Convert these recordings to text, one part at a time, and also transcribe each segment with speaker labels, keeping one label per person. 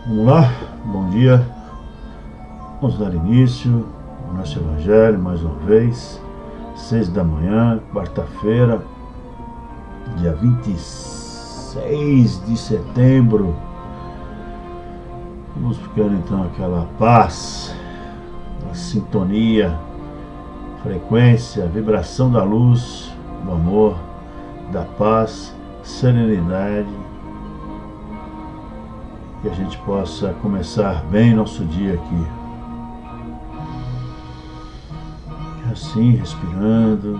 Speaker 1: Vamos lá, bom dia. Vamos dar início ao nosso Evangelho mais uma vez, 6 da manhã, quarta-feira, dia 26 de setembro. Vamos buscando então aquela paz, a sintonia, frequência, vibração da luz, do amor, da paz, serenidade. Que a gente possa começar bem nosso dia aqui. Assim, respirando,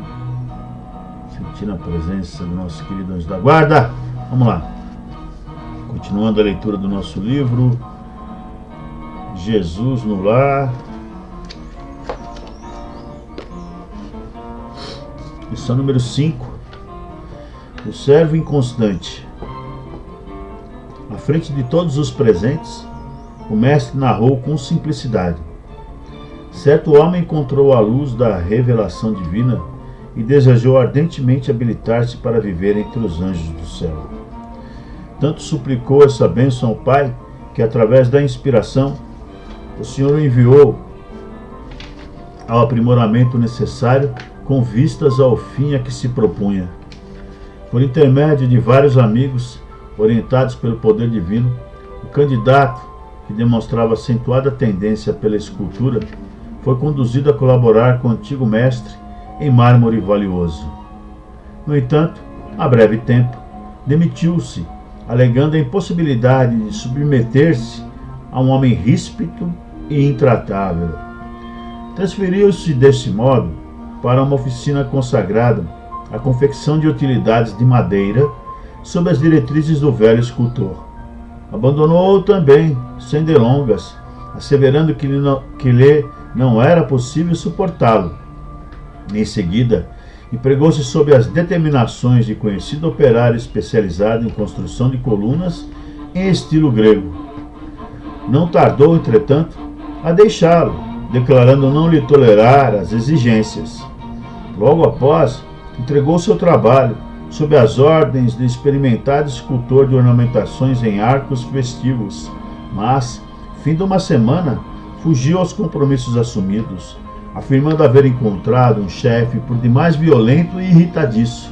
Speaker 1: sentindo a presença do nosso querido anjo da guarda. Vamos lá. Continuando a leitura do nosso livro, Jesus no Lar. Lição número 5. O servo inconstante. À frente de todos os presentes, o mestre narrou com simplicidade. Certo homem encontrou a luz da revelação divina e desejou ardentemente habilitar-se para viver entre os anjos do céu. Tanto suplicou essa bênção ao Pai, que através da inspiração, o Senhor o enviou ao aprimoramento necessário com vistas ao fim a que se propunha. Por intermédio de vários amigos, orientados pelo poder divino, o candidato, que demonstrava acentuada tendência pela escultura, foi conduzido a colaborar com o antigo mestre em mármore valioso. No entanto, a breve tempo, demitiu-se, alegando a impossibilidade de submeter-se a um homem ríspido e intratável. Transferiu-se desse modo para uma oficina consagrada à confecção de utilidades de madeira sob as diretrizes do velho escultor. Abandonou-o também, sem delongas, asseverando que lhe não era possível suportá-lo. Em seguida, empregou-se sob as determinações de conhecido operário especializado em construção de colunas em estilo grego. Não tardou, entretanto, a deixá-lo, declarando não lhe tolerar as exigências. Logo após, entregou seu trabalho, sob as ordens do experimentado escultor de ornamentações em arcos festivos, mas, fim de uma semana, fugiu aos compromissos assumidos, afirmando haver encontrado um chefe por demais violento e irritadiço.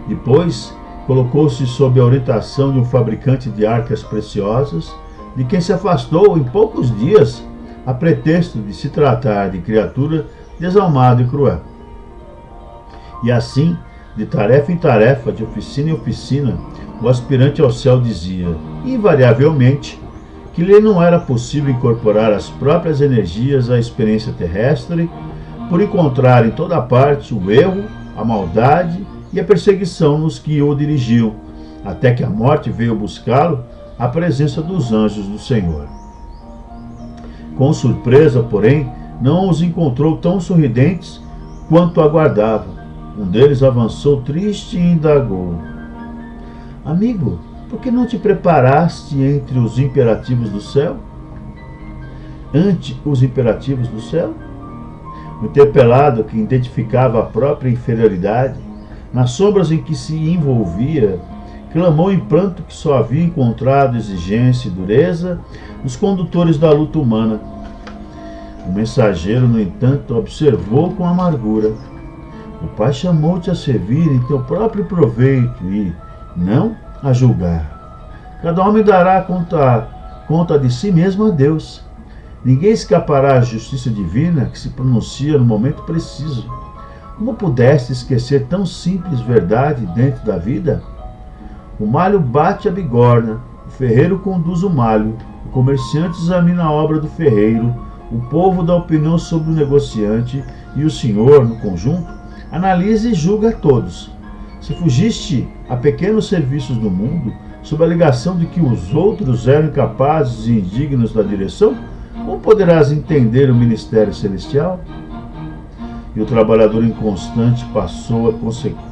Speaker 1: Depois, colocou-se sob a orientação de um fabricante de arcas preciosas, de quem se afastou em poucos dias, a pretexto de se tratar de criatura desalmada e cruel. E assim, de tarefa em tarefa, de oficina em oficina, o aspirante ao céu dizia, invariavelmente, que lhe não era possível incorporar as próprias energias à experiência terrestre, por encontrar em toda parte o erro, a maldade e a perseguição nos que o dirigiam, até que a morte veio buscá-lo à presença dos anjos do Senhor. Com surpresa, porém, não os encontrou tão sorridentes quanto aguardava. Um deles avançou triste e indagou: Amigo, por que não te preparaste entre os imperativos do céu? Ante os imperativos do céu? O interpelado, que identificava a própria inferioridade, nas sombras em que se envolvia, clamou em pranto que só havia encontrado exigência e dureza nos condutores da luta humana. O mensageiro, no entanto, observou com amargura: O Pai chamou-te a servir em teu próprio proveito e não a julgar. Cada homem dará conta de si mesmo a Deus. Ninguém escapará à justiça divina que se pronuncia no momento preciso. Como pudeste esquecer tão simples verdade dentro da vida? O malho bate a bigorna, o ferreiro conduz o malho, o comerciante examina a obra do ferreiro, o povo dá opinião sobre o negociante e o Senhor, no conjunto, analisa e julga a todos. Se fugiste a pequenos serviços do mundo, sob a alegação de que os outros eram incapazes e indignos da direção, como poderás entender o ministério celestial? E o trabalhador inconstante passou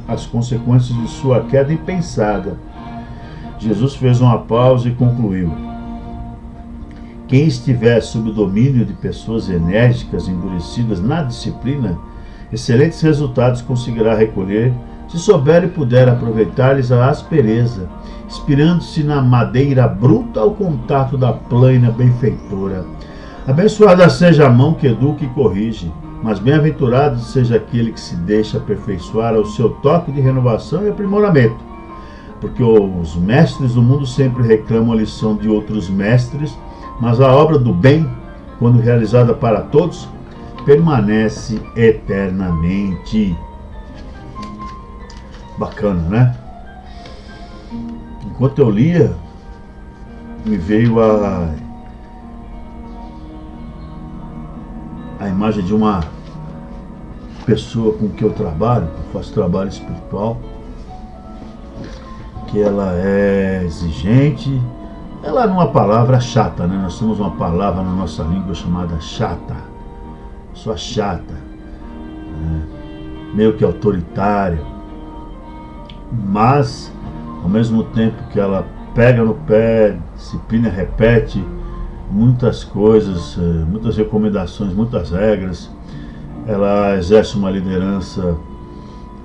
Speaker 1: as consequências de sua queda impensada. Jesus fez uma pausa e concluiu: Quem estiver sob o domínio de pessoas enérgicas e endurecidas na disciplina, excelentes resultados conseguirá recolher se souber e puder aproveitar-lhes a aspereza, inspirando-se na madeira bruta ao contato da plana benfeitora. Abençoada seja a mão que educa e corrige, mas bem-aventurado seja aquele que se deixa aperfeiçoar ao seu toque de renovação e aprimoramento, porque os mestres do mundo sempre reclamam a lição de outros mestres, mas a obra do bem, quando realizada para todos, permanece eternamente. Bacana, né? Enquanto eu lia, me veio a imagem de uma pessoa com que eu trabalho, eu faço trabalho espiritual, que ela é exigente, ela não é uma palavra chata, né? Nós temos uma palavra na nossa língua chamada chata, só chata, né? Meio que autoritária, mas ao mesmo tempo que ela pega no pé, disciplina, repete muitas coisas, muitas recomendações, muitas regras, ela exerce uma liderança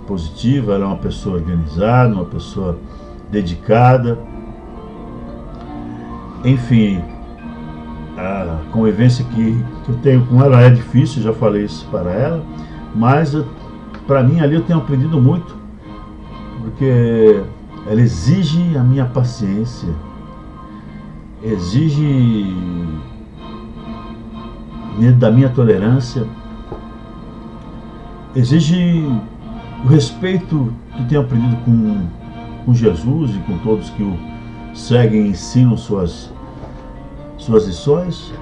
Speaker 1: positiva, ela é uma pessoa organizada, uma pessoa dedicada. Enfim, a convivência que eu tenho com ela é difícil, já falei isso para ela, mas para mim ali eu tenho aprendido muito, porque ela exige a minha paciência, exige da minha tolerância, exige o respeito que tenho aprendido com Jesus e com todos que o seguem e ensinam suas lições.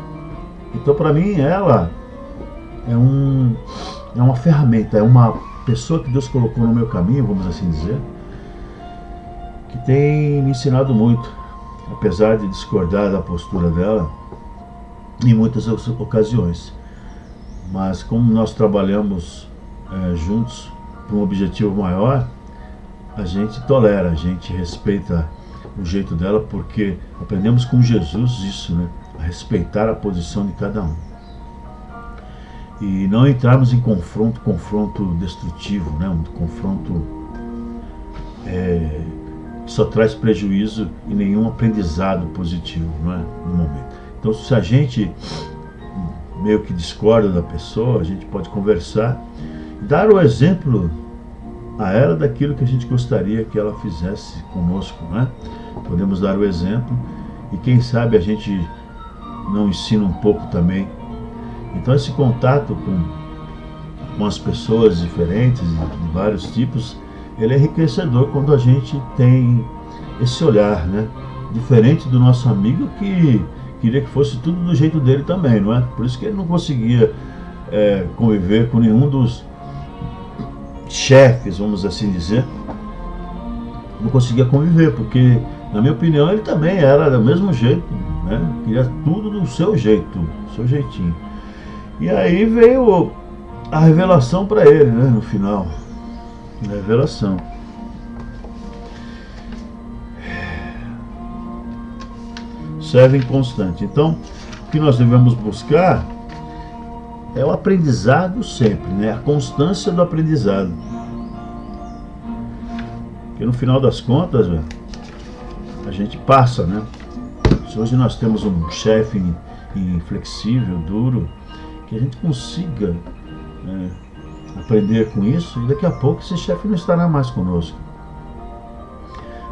Speaker 1: Então, para mim, ela é uma ferramenta, é uma pessoa que Deus colocou no meu caminho, vamos assim dizer, que tem me ensinado muito, apesar de discordar da postura dela em muitas ocasiões. Mas como nós trabalhamos juntos para um objetivo maior, a gente tolera, a gente respeita o jeito dela, porque aprendemos com Jesus isso, né? A respeitar a posição de cada um. E não entrarmos em confronto destrutivo, né? Um confronto que só traz prejuízo e nenhum aprendizado positivo, não é? No momento. Então, se a gente meio que discorda da pessoa, a gente pode conversar, dar o exemplo a ela daquilo que a gente gostaria que ela fizesse conosco, né? Podemos dar o exemplo e quem sabe a gente não ensina um pouco também. Então esse contato com as pessoas diferentes, de vários tipos, ele é enriquecedor quando a gente tem esse olhar, né? Diferente do nosso amigo que queria que fosse tudo do jeito dele também, não é? Por isso que ele não conseguia conviver com nenhum dos chefes, vamos assim dizer, não conseguia conviver, porque, na minha opinião, ele também era do mesmo jeito, né? Queria tudo do seu jeito, do seu jeitinho. E aí veio a revelação para ele, né? No final, a revelação. Serve inconstante. Então, o que nós devemos buscar é o aprendizado sempre, né? A constância do aprendizado. Porque no final das contas, velho, a gente passa, né? Se hoje nós temos um chefe inflexível, duro, que a gente consiga aprender com isso, e daqui a pouco esse chefe não estará mais conosco.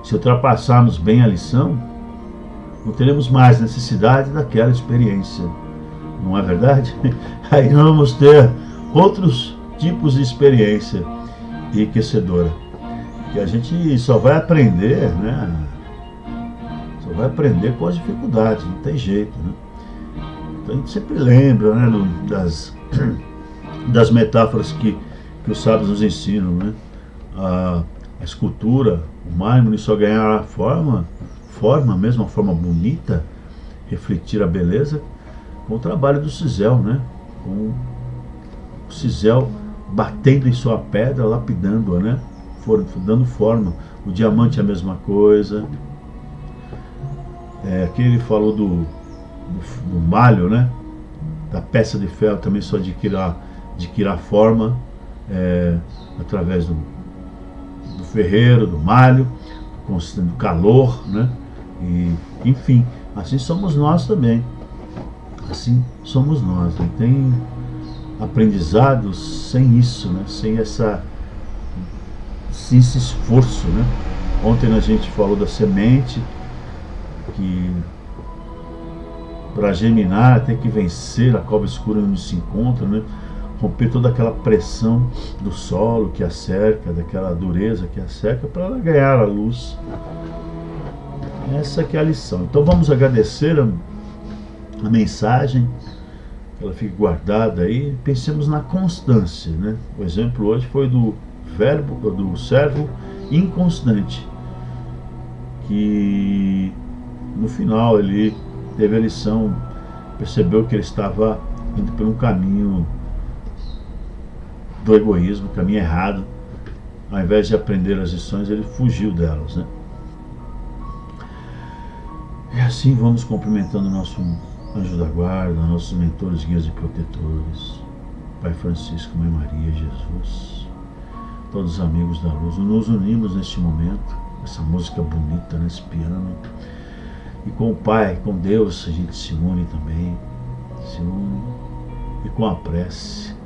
Speaker 1: Se ultrapassarmos bem a lição, não teremos mais necessidade daquela experiência. Não é verdade? Aí nós vamos ter outros tipos de experiência enriquecedora. Que a gente só vai aprender, né? Só vai aprender com as dificuldades, não tem jeito, né? Então a gente sempre lembra, né, das metáforas que os sábios nos ensinam, né? A escultura, o mármore só ganhará forma, mesmo uma forma bonita, refletir a beleza, com o trabalho do cisel, né? Com o cisel batendo em sua pedra, lapidando-a, né? Dando forma. O diamante é a mesma coisa. Aqui ele falou do malho, né? Da peça de ferro também só adquirirá forma através ferreiro, do malho, do calor, né? E, enfim, assim somos nós também. Assim somos nós. Não tem aprendizado sem isso, né? Sem esse esforço, né? Ontem a gente falou da semente, que para germinar tem que vencer a cova escura onde se encontra, né? Romper toda aquela pressão do solo que a cerca, daquela dureza que a cerca, para ela ganhar a luz. Essa que é a lição. Então vamos agradecer a mensagem, que ela fique guardada aí. Pensemos na constância, né? O exemplo hoje foi do servo inconstante, que no final ele teve a lição, percebeu que ele estava indo por um caminho do egoísmo, caminho errado. Ao invés de aprender as lições, ele fugiu delas, né? E assim vamos cumprimentando o nosso anjo da guarda, nossos mentores, guias e protetores, Pai Francisco, Mãe Maria, Jesus, todos os amigos da luz. Nos unimos neste momento, essa música bonita, nesse piano, e com o Pai, com Deus, a gente se une também, se une, e com a prece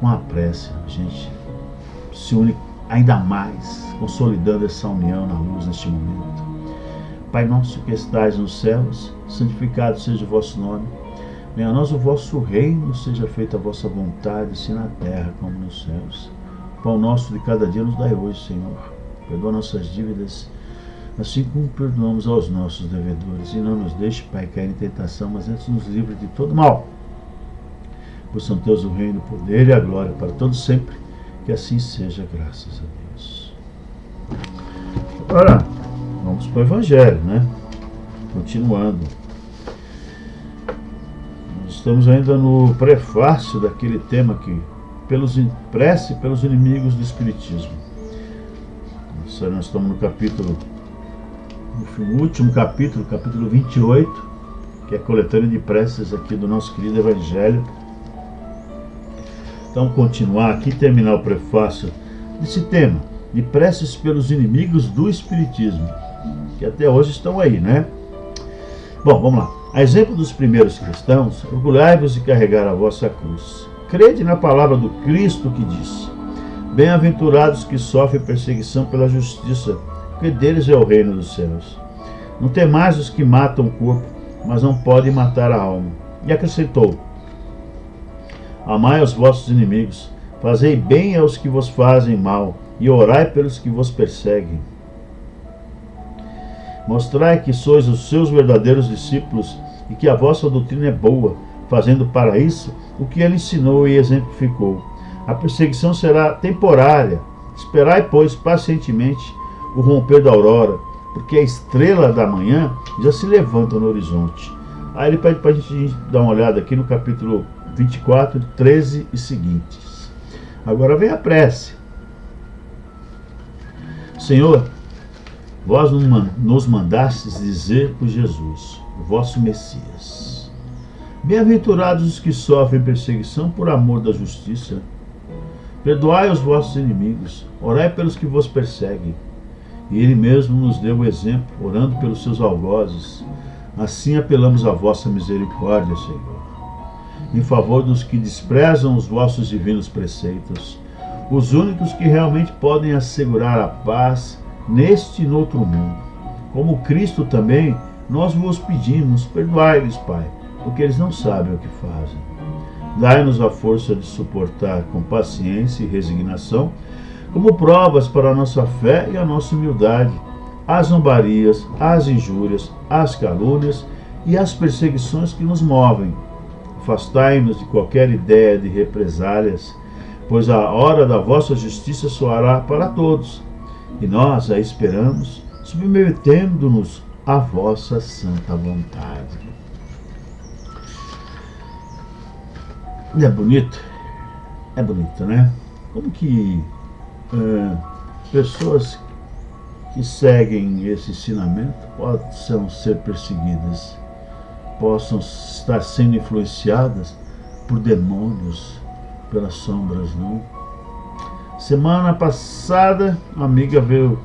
Speaker 1: a gente se une ainda mais, consolidando essa união na luz neste momento. Pai nosso que estais nos céus, santificado seja o vosso nome. Venha a nós o vosso reino, seja feita a vossa vontade, assim na terra como nos céus. O pão nosso de cada dia nos dai hoje, Senhor. Perdoa nossas dívidas, assim como perdoamos aos nossos devedores. E não nos deixe, Pai, cair em tentação, mas antes nos livre de todo mal. Pois são teus o reino, o poder e a glória para todos sempre. Que assim seja, graças a Deus. Agora, vamos para o Evangelho, né? Continuando. Nós estamos ainda no prefácio daquele tema que prece pelos inimigos do Espiritismo. Nós estamos no capítulo, no último capítulo 28, que é a coletânea de preces aqui do nosso querido Evangelho. Então, continuar aqui, terminar o prefácio desse tema, de preces pelos inimigos do Espiritismo, que até hoje estão aí, né? Bom, vamos lá. A exemplo dos primeiros cristãos, orgulhai-vos de carregar a vossa cruz. Crede na palavra do Cristo que disse: bem-aventurados que sofrem perseguição pela justiça, porque deles é o reino dos céus. Não temais os que matam o corpo, mas não podem matar a alma. E acrescentou: amai os vossos inimigos, fazei bem aos que vos fazem mal, e orai pelos que vos perseguem. Mostrai que sois os seus verdadeiros discípulos e que a vossa doutrina é boa, fazendo para isso o que ele ensinou e exemplificou. A perseguição será temporária. Esperai, pois, pacientemente o romper da aurora, porque a estrela da manhã já se levanta no horizonte. Aí ele pede para a gente dar uma olhada aqui no capítulo 24, 13 e seguintes. Agora vem a prece. Senhor, vós nos mandastes dizer por Jesus, o vosso Messias: bem-aventurados os que sofrem perseguição por amor da justiça. Perdoai os vossos inimigos, orai pelos que vos perseguem. E ele mesmo nos deu o exemplo, orando pelos seus algozes. Assim apelamos à vossa misericórdia, Senhor, em favor dos que desprezam os vossos divinos preceitos, os únicos que realmente podem assegurar a paz neste e no outro mundo. Como Cristo também, nós vos pedimos, perdoai-lhes, Pai, porque eles não sabem o que fazem. Dai-nos a força de suportar com paciência e resignação, como provas para a nossa fé e a nossa humildade, as zombarias, as injúrias, as calúnias e as perseguições que nos movem. Afastai-nos de qualquer ideia de represálias, pois a hora da vossa justiça soará para todos, e nós a esperamos, submetendo-nos à vossa santa vontade. É bonito? É bonito, né? Como que pessoas que seguem esse ensinamento possam ser perseguidas, possam estar sendo influenciadas por demônios, pelas sombras, não? Semana passada, uma amiga veio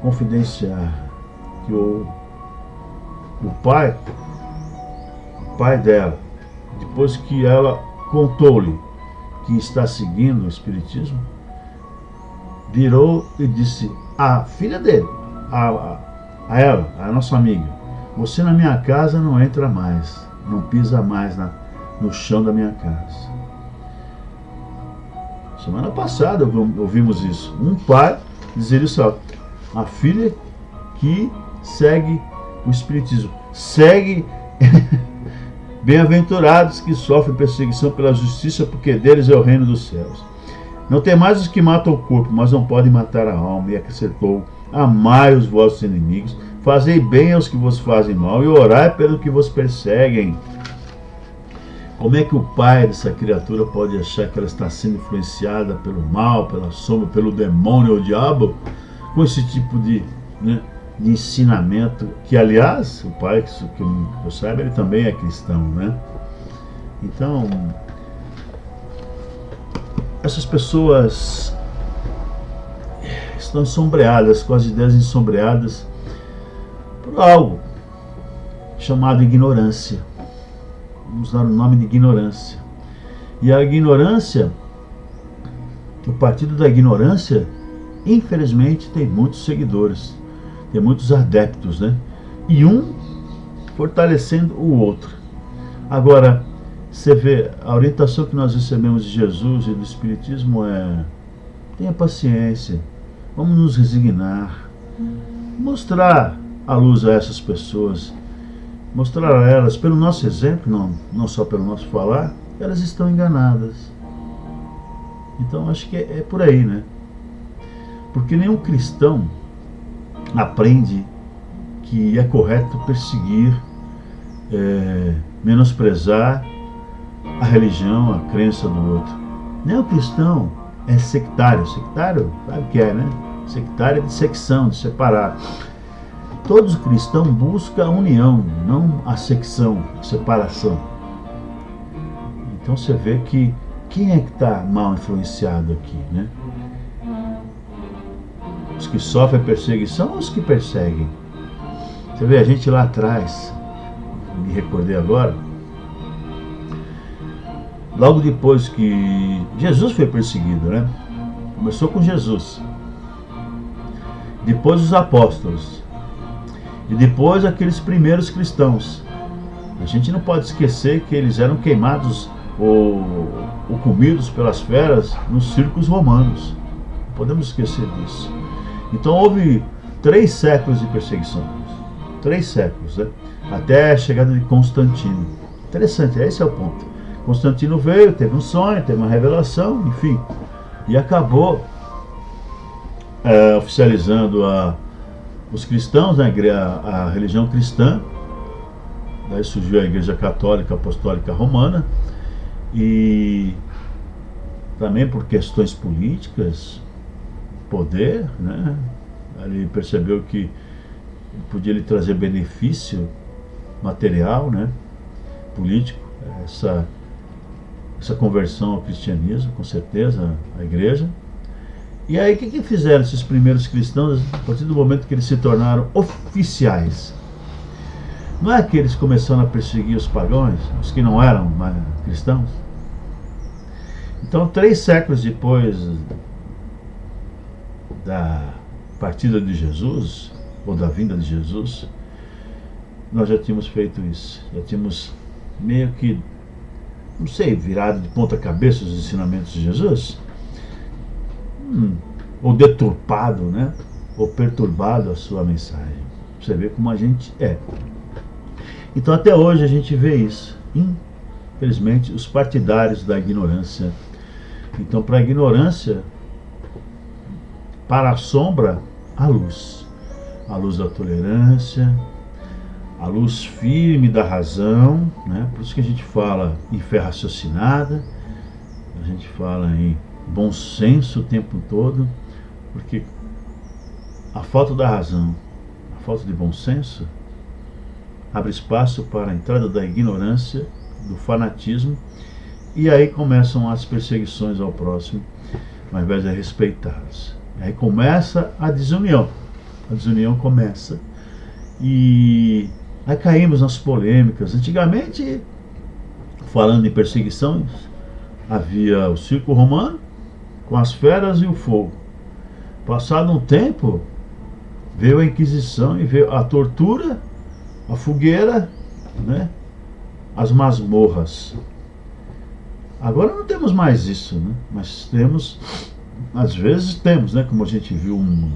Speaker 1: confidenciar que o pai dela, depois que ela contou-lhe que está seguindo o Espiritismo, virou e disse à filha dele, a ela, a nossa amiga: você na minha casa não entra mais, não pisa mais no chão da minha casa. Semana passada ouvimos isso. Um pai dizer isso a filha que segue o Espiritismo. Segue bem-aventurados que sofrem perseguição pela justiça, porque deles é o reino dos céus. Não tem mais os que matam o corpo, mas não podem matar a alma. E acrescentou: amai os vossos inimigos, fazei bem aos que vos fazem mal, e orai pelo que vos perseguem. Como é que o pai dessa criatura pode achar que ela está sendo influenciada pelo mal, pela sombra, pelo demônio ou diabo, com esse tipo de ensinamento? Que, aliás, o pai, que eu saiba, ele também é cristão, né? Então, essas pessoas estão ensombreadas, com as ideias ensombreadas por algo chamado ignorância. Vamos dar o nome de ignorância. E a ignorância, o partido da ignorância, infelizmente, tem muitos seguidores, tem muitos adeptos, né? E um fortalecendo o outro. Agora, você vê, a orientação que nós recebemos de Jesus e do Espiritismo é: tenha paciência, vamos nos resignar, mostrar a luz a essas pessoas, mostrar a elas, pelo nosso exemplo, não só pelo nosso falar, que elas estão enganadas. Então acho que é por aí, né? Porque nenhum cristão aprende que é correto perseguir, menosprezar a religião, a crença do outro. Nenhum cristão é sectário. Sectário, sabe o que é, né? Sectário é de secção, de separar. Todo cristão busca a união, não a secção, a separação. Então você vê que quem é que está mal influenciado aqui, né? Os que sofrem perseguição ou os que perseguem? Você vê, a gente lá atrás, me recordei agora, logo depois que Jesus foi perseguido, né? Começou com Jesus, depois os apóstolos, e depois aqueles primeiros cristãos. A gente não pode esquecer que eles eram queimados ou comidos pelas feras nos circos romanos. Não podemos esquecer disso. Então houve 3 séculos de perseguição. 3 séculos, né? Até a chegada de Constantino. Interessante, esse é o ponto. Constantino veio, teve um sonho, teve uma revelação, enfim, e acabou oficializando os cristãos, né, a religião cristã. Daí surgiu a Igreja Católica Apostólica Romana, e também por questões políticas, poder, né? Ele percebeu que podia lhe trazer benefício material, né, político, essa conversão ao cristianismo, com certeza, a igreja. E aí o que fizeram esses primeiros cristãos a partir do momento que eles se tornaram oficiais? Não é que eles começaram a perseguir os pagãos, os que não eram mais cristãos? Então 3 séculos depois da partida de Jesus, ou da vinda de Jesus, nós já tínhamos feito isso. Já tínhamos meio que, não sei, virado de ponta cabeça os ensinamentos de Jesus, ou deturpado, né? Ou perturbado a sua mensagem. Você vê como a gente é. Então até hoje a gente vê isso. Infelizmente, os partidários da ignorância. Então, para a ignorância, para a sombra, a luz da tolerância, a luz firme da razão, né? Por isso que a gente fala em fé raciocinada, a gente fala em bom senso o tempo todo, porque a falta da razão, a falta de bom senso, abre espaço para a entrada da ignorância, do fanatismo, e aí começam as perseguições ao próximo. ao invés de respeitá-los. Aí começa a desunião. A desunião começa. E aí caímos nas polêmicas. Antigamente, falando em perseguição, havia o circo romano com as feras e o fogo. Passado um tempo, veio a Inquisição e veio a tortura, a fogueira, né? As masmorras. Agora não temos mais isso, né? Mas temos, às vezes temos, né? Como a gente viu um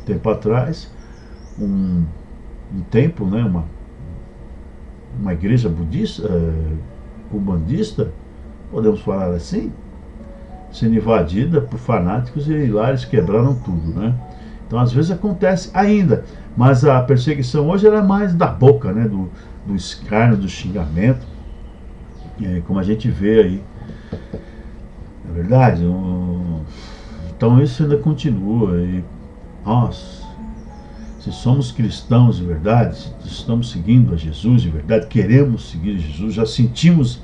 Speaker 1: tempo atrás, um templo, né? Uma igreja budista, umbandista, podemos falar assim, sendo invadida por fanáticos e lá eles quebraram tudo, né? Então às vezes acontece ainda, mas a perseguição hoje ela é mais da boca, né? Do escárnio, do xingamento, como a gente vê aí. É verdade. Então isso ainda continua. E nós, se somos cristãos de verdade, se estamos seguindo a Jesus de verdade, queremos seguir Jesus, já sentimos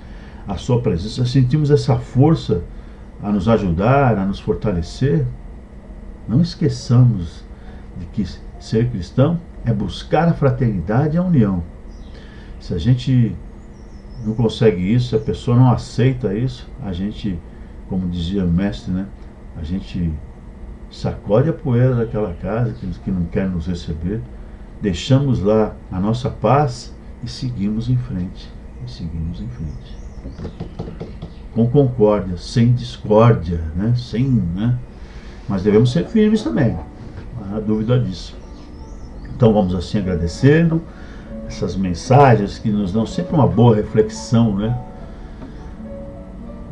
Speaker 1: a sua presença, já sentimos essa força a nos ajudar, a nos fortalecer, não esqueçamos de que ser cristão é buscar a fraternidade e a união. Se a gente não consegue isso, se a pessoa não aceita isso, a gente, como dizia o mestre, né, a gente sacode a poeira daquela casa que não quer nos receber, deixamos lá a nossa paz e seguimos em frente. Com concórdia, sem discórdia, né? Mas devemos ser firmes também, não há dúvida disso. Então vamos assim agradecendo essas mensagens que nos dão sempre uma boa reflexão, né?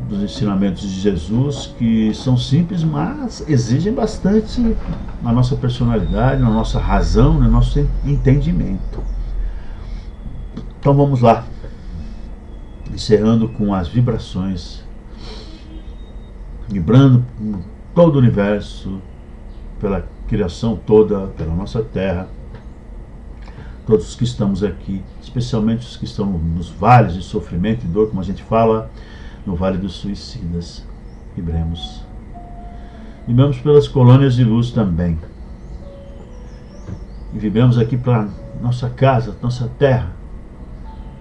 Speaker 1: Dos ensinamentos de Jesus, que são simples, mas exigem bastante na nossa personalidade, na nossa razão, no nosso entendimento. Então vamos lá, encerrando com as vibrações, vibrando por todo o universo, pela criação toda, pela nossa terra, todos os que estamos aqui, especialmente os que estão nos vales de sofrimento e dor, como a gente fala, no Vale dos Suicidas. Vibremos pelas colônias de luz também, e vibremos aqui para nossa casa, nossa terra,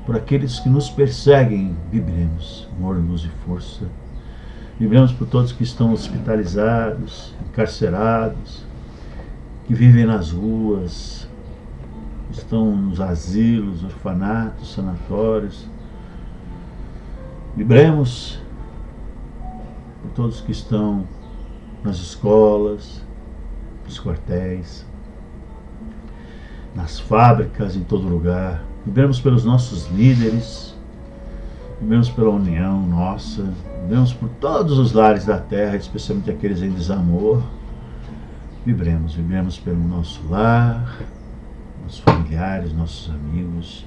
Speaker 1: por aqueles que nos perseguem. Vibremos amor, luz e força. Vibremos por todos que estão hospitalizados, encarcerados, que vivem nas ruas, estão nos asilos, orfanatos, sanatórios. Vibremos por todos que estão nas escolas, nos quartéis, nas fábricas, em todo lugar. Vibremos pelos nossos líderes, vibremos pela união nossa, vibremos por todos os lares da terra, especialmente aqueles em desamor. Vibremos pelo nosso lar, nossos familiares, nossos amigos,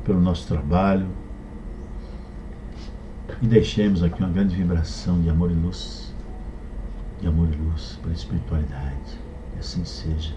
Speaker 1: pelo nosso trabalho. E deixemos aqui uma grande vibração de amor e luz, pela espiritualidade. E assim seja.